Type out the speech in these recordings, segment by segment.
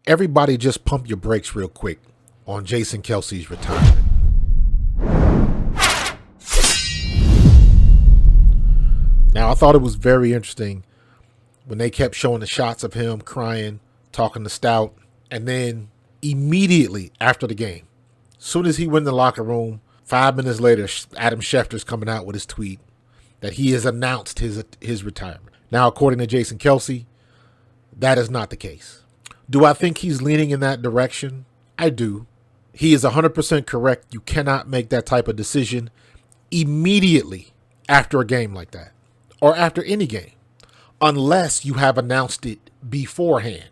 Everybody just pump your brakes real quick on Jason Kelce's retirement. Now, I thought it was very interesting when they kept showing the shots of him crying, talking to Stout, and then immediately after the game, as soon as he went in the locker room, 5 minutes later, Adam Schefter's coming out with his tweet that he has announced his retirement. Now, according to Jason Kelce, that is not the case. Do I think he's leaning in that direction? I do. He is 100% correct. You cannot make that type of decision immediately after a game like that, or after any game, unless you have announced it beforehand.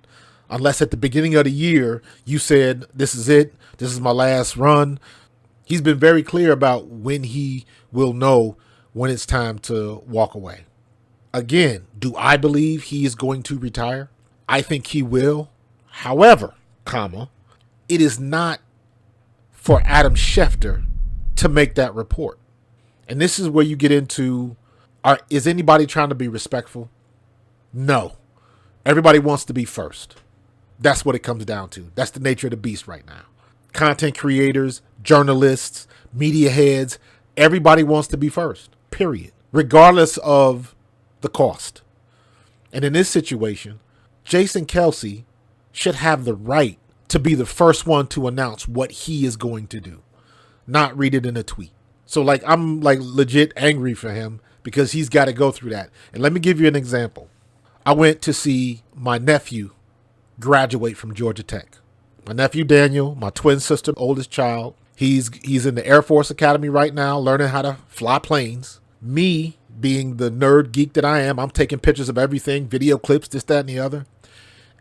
Unless at the beginning of the year, you said, this is it. This is my last run. He's been very clear about when he will know when it's time to walk away. Again, do I believe he is going to retire? I think he will. However, it is not for Adam Schefter to make that report. And this is where you get into, is anybody trying to be respectful? No. Everybody wants to be first. That's what it comes down to. That's the nature of the beast right now. Content creators, journalists, media heads, everybody wants to be first, period, regardless of the cost. And in this situation, Jason Kelce should have the right to be the first one to announce what he is going to do, not read it in a tweet. So I'm legit angry for him because he's got to go through that. And let me give you an example. I went to see my nephew graduate from Georgia Tech. My nephew Daniel, my twin sister, oldest child, he's in the Air Force Academy right now, learning how to fly planes. Me, being the nerd geek that I am, I'm taking pictures of everything, video clips, this, that, and the other.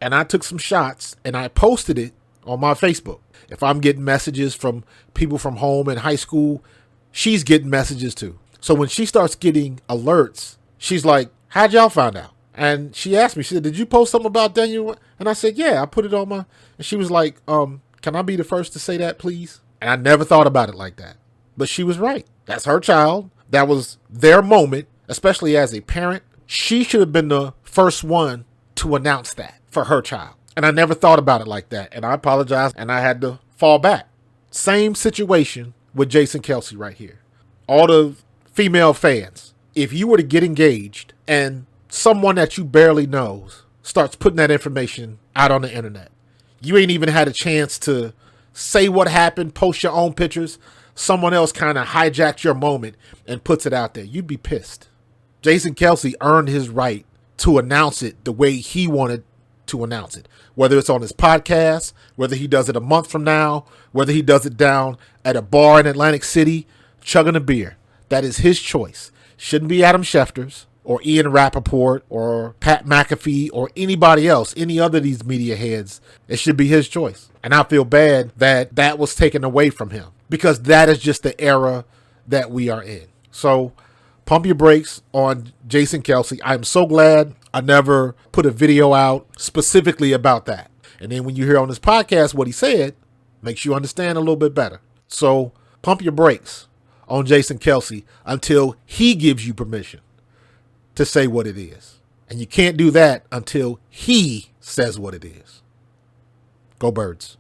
And I took some shots and I posted it on my Facebook. If I'm getting messages from people from home in high school, she's getting messages too. So when she starts getting alerts, she's like, how'd y'all find out? And she asked me, she said, did you post something about Daniel? And I said, yeah, I put it on my, and she was like, can I be the first to say that, please? And I never thought about it like that. But she was right. That's her child. That was their moment, especially as a parent. She should have been the first one to announce that for her child. And I never thought about it like that. And I apologize. And I had to fall back. Same situation with Jason Kelce right here. All the female fans, if you were to get engaged and someone that you barely knows starts putting that information out on the internet, you ain't even had a chance to say what happened, post your own pictures. Someone else kind of hijacked your moment and puts it out there. You'd be pissed. Jason Kelce earned his right to announce it the way he wanted to announce it, whether it's on his podcast, whether he does it a month from now, whether he does it down at a bar in Atlantic City, chugging a beer. That is his choice. Shouldn't be Adam Schefter's or Ian Rappaport or Pat McAfee or anybody else, any other of these media heads. It should be his choice. And I feel bad that that was taken away from him because that is just the era that we are in. So pump your brakes on Jason Kelce. I'm so glad I never put a video out specifically about that. And then when you hear on this podcast what he said, makes you understand a little bit better. So pump your brakes on Jason Kelce until he gives you permission to say what it is. And you can't do that until he says what it is. Go Birds.